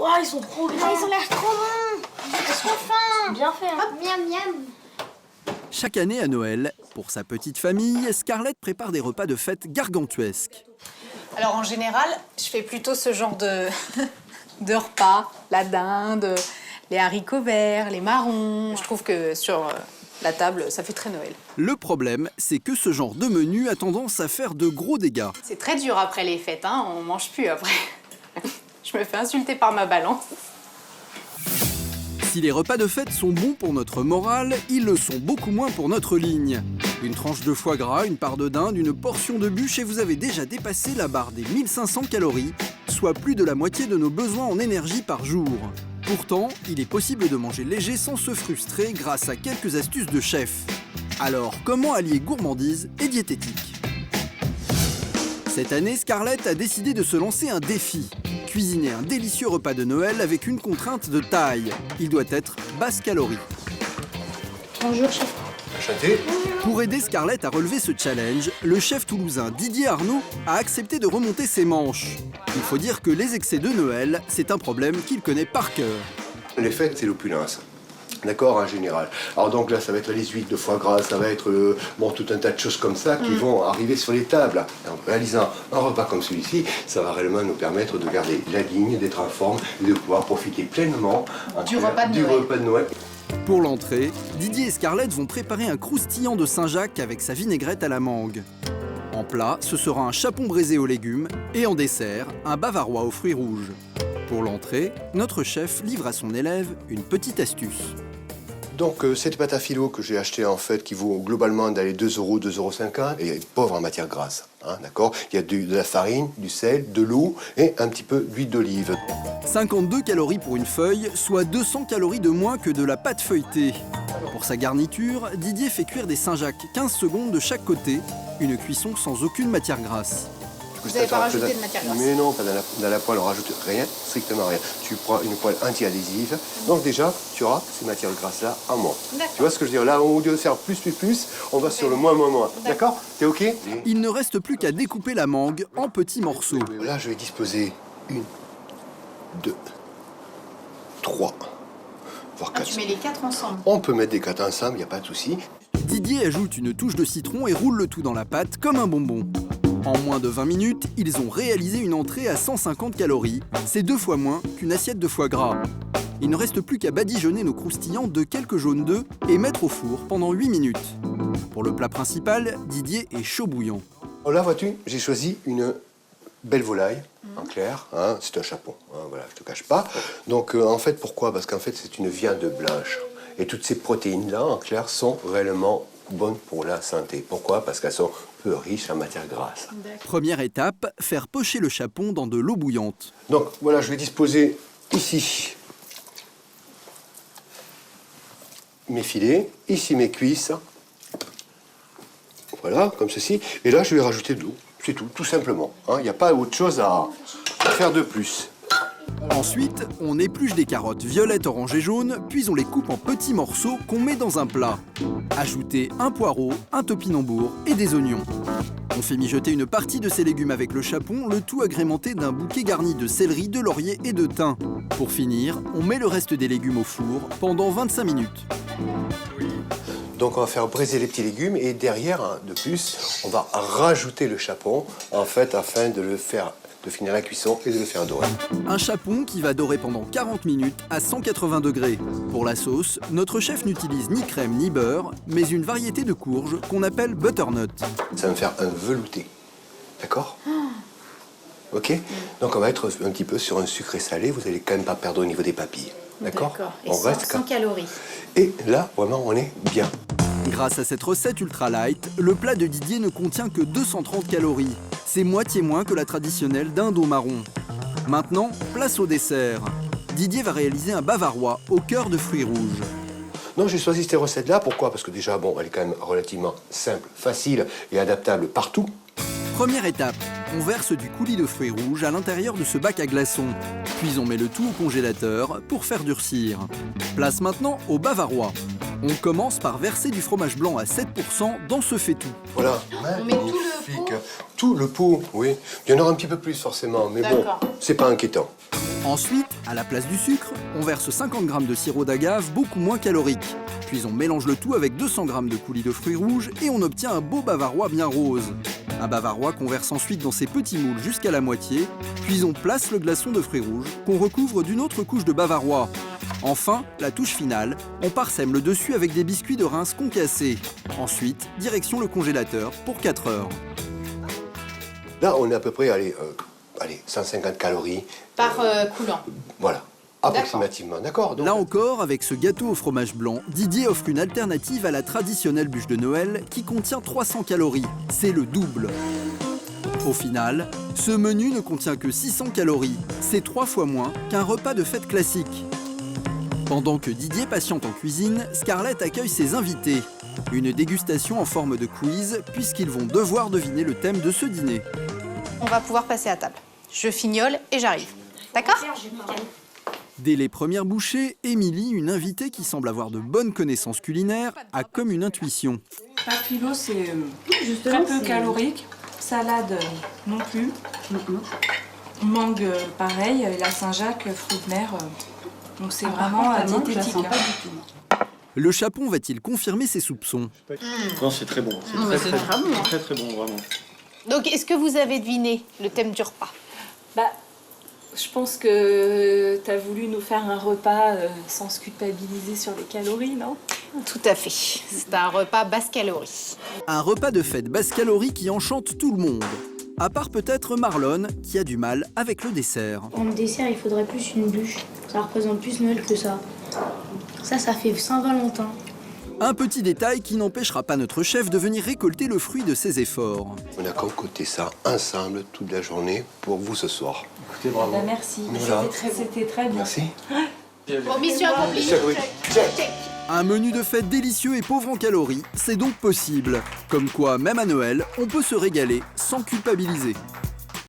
Ouah, ils sont trop bien. Ah, ils ont l'air trop bons. J'ai trop faim. Bien fait, hein. Hop, miam miam. Chaque année à Noël, pour sa petite famille, Scarlett prépare des repas de fête gargantuesques. Alors en général, je fais plutôt ce genre de, de repas. La dinde, les haricots verts, les marrons. Je trouve que sur la table, ça fait très Noël. Le problème, c'est que ce genre de menu a tendance à faire de gros dégâts. C'est très dur après les fêtes, hein. On mange plus après. Je me fais insulter par ma balance. Si les repas de fête sont bons pour notre morale, ils le sont beaucoup moins pour notre ligne. Une tranche de foie gras, une part de dinde, une portion de bûche et vous avez déjà dépassé la barre des 1500 calories, soit plus de la moitié de nos besoins en énergie par jour. Pourtant, il est possible de manger léger sans se frustrer grâce à quelques astuces de chef. Alors, comment allier gourmandise et diététique ? Cette année, Scarlett a décidé de se lancer un défi. Cuisiner un délicieux repas de Noël avec une contrainte de taille. Il doit être basse calorie. Bonjour, chef. Enchanté. Pour aider Scarlett à relever ce challenge, le chef toulousain Didier Arnaud a accepté de remonter ses manches. Il faut dire que les excès de Noël, c'est un problème qu'il connaît par cœur. Les fêtes, c'est l'opulence. D'accord, en général. Alors donc là, ça va être les huîtres de foie gras, ça va être tout un tas de choses comme ça qui vont arriver sur les tables. En réalisant un repas comme celui-ci, ça va réellement nous permettre de garder la ligne, d'être en forme et de pouvoir profiter pleinement Du repas de Noël. Pour l'entrée, Didier et Scarlett vont préparer un croustillant de Saint-Jacques avec sa vinaigrette à la mangue. En plat, ce sera un chapon braisé aux légumes et en dessert, un bavarois aux fruits rouges. Pour l'entrée, notre chef livre à son élève une petite astuce. Donc cette pâte à filo que j'ai achetée en fait, qui vaut globalement d'aller 2 €, 2,50 €, et est pauvre en matière grasse, hein, d'accord. Il y a de la farine, du sel, de l'eau et un petit peu d'huile d'olive. 52 calories pour une feuille, soit 200 calories de moins que de la pâte feuilletée. Pour sa garniture, Didier fait cuire des Saint-Jacques 15 secondes de chaque côté, une cuisson sans aucune matière grasse. Vous n'avez pas rajouté de matière grasse? Mais non, pas dans la poêle, on rajoute rien, strictement rien. Tu prends une poêle anti-adhésive, donc déjà, tu auras ces matières grasses-là en moins. Tu vois ce que je veux dire? Là, au lieu de faire plus, on va sur le moins. D'accord? T'es OK? Il ne reste plus qu'à découper la mangue en petits morceaux. Là, je vais disposer 1, 2, 3, voire 4. Tu mets les 4 ensemble? On peut mettre des 4 ensemble, il n'y a pas de souci. Didier ajoute une touche de citron et roule le tout dans la pâte comme un bonbon. En moins de 20 minutes, ils ont réalisé une entrée à 150 calories. C'est 2 fois moins qu'une assiette de foie gras. Il ne reste plus qu'à badigeonner nos croustillants de quelques jaunes d'œufs et mettre au four pendant 8 minutes. Pour le plat principal, Didier est chaud bouillant. Là, vois-tu, j'ai choisi une belle volaille, en clair. Hein, c'est un chapon, hein, voilà, je te cache pas. Donc, en fait, pourquoi? Parce qu'en fait, c'est une viande blanche. Et toutes ces protéines-là, en clair, sont réellement bonnes pour la santé. Pourquoi? Parce qu'elles sont peu riches en matière grasse. Première étape, faire pocher le chapon dans de l'eau bouillante. Donc, voilà, je vais disposer ici mes filets, ici mes cuisses. Voilà, comme ceci. Et là, je vais rajouter de l'eau. C'est tout simplement. Il n'y a pas autre chose à faire de plus. Ensuite, on épluche des carottes violettes, orange et jaune, puis on les coupe en petits morceaux qu'on met dans un plat. Ajoutez un poireau, un topinambour et des oignons. On fait mijoter une partie de ces légumes avec le chapon, le tout agrémenté d'un bouquet garni de céleri, de laurier et de thym. Pour finir, on met le reste des légumes au four pendant 25 minutes. Donc on va faire braiser les petits légumes et derrière, de plus, on va rajouter le chapon, en fait, afin de finir la cuisson et de le faire dorer. Un chapon qui va dorer pendant 40 minutes à 180 degrés. Pour la sauce, notre chef n'utilise ni crème ni beurre, mais une variété de courge qu'on appelle butternut. Ça va me faire un velouté. D'accord? OK? Donc on va être un petit peu sur un sucré salé, vous n'allez quand même pas perdre au niveau des papilles. D'accord? Et on 100 calories. Et là, vraiment, on est bien. Grâce à cette recette ultra light, le plat de Didier ne contient que 230 calories. C'est moitié moins que la traditionnelle dinde au marron. Maintenant, place au dessert. Didier va réaliser un bavarois au cœur de fruits rouges. Non, j'ai choisi cette recette-là. Pourquoi? Parce que déjà, bon, elle est quand même relativement simple, facile et adaptable partout. Première étape, on verse du coulis de fruits rouges à l'intérieur de ce bac à glaçons. Puis on met le tout au congélateur pour faire durcir. Place maintenant au bavarois. On commence par verser du fromage blanc à 7% dans ce fait-tout. Voilà, On met tout le magnifique. Tout le pot, oui. Il y en aura un petit peu plus forcément, mais bon, c'est pas inquiétant. Ensuite, à la place du sucre, on verse 50 g de sirop d'agave beaucoup moins calorique. Puis on mélange le tout avec 200 g de coulis de fruits rouges et on obtient un beau bavarois bien rose. Un bavarois qu'on verse ensuite dans ces petits moules jusqu'à la moitié, puis on place le glaçon de fruits rouges qu'on recouvre d'une autre couche de bavarois. Enfin, la touche finale, on parsème le dessus avec des biscuits de Reims concassés. Ensuite, direction le congélateur pour 4 heures. Là, on est à peu près, allez, 150 calories. Par coulant. Voilà, approximativement. D'accord. Là encore, avec ce gâteau au fromage blanc, Didier offre une alternative à la traditionnelle bûche de Noël qui contient 300 calories. C'est le double. Au final, ce menu ne contient que 600 calories. C'est 3 fois moins qu'un repas de fête classique. Pendant que Didier patiente en cuisine, Scarlett accueille ses invités. Une dégustation en forme de quiz, puisqu'ils vont devoir deviner le thème de ce dîner. On va pouvoir passer à table. Je fignole et j'arrive. D'accord? Dès les premières bouchées, Émilie, une invitée qui semble avoir de bonnes connaissances culinaires, a comme une intuition. Papillo, c'est très peu calorique. Salade, non plus. Mangue, pareil. Et la Saint-Jacques, fruits de mer. Donc c'est vraiment diététique. Le chapon va-t-il confirmer ses soupçons? Non, c'est très bon. C'est très bon, vraiment. Donc, est-ce que vous avez deviné le thème du repas? Je pense que tu as voulu nous faire un repas sans se culpabiliser sur les calories, non? Tout à fait. C'est un repas basse calorie. Un repas de fête basse calorie qui enchante tout le monde. À part peut-être Marlon, qui a du mal avec le dessert. En dessert, il faudrait plus une bûche. Ça représente plus Noël que ça. Ça fait Saint-Valentin. Un petit détail qui n'empêchera pas notre chef de venir récolter le fruit de ses efforts. On a concocté ça ensemble toute la journée pour vous ce soir. Écoutez, bravo. Merci. Voilà. C'était très bien. Merci. Bon, mission accomplie. Un menu de fête délicieux et pauvre en calories, c'est donc possible. Comme quoi, même à Noël, on peut se régaler sans culpabiliser.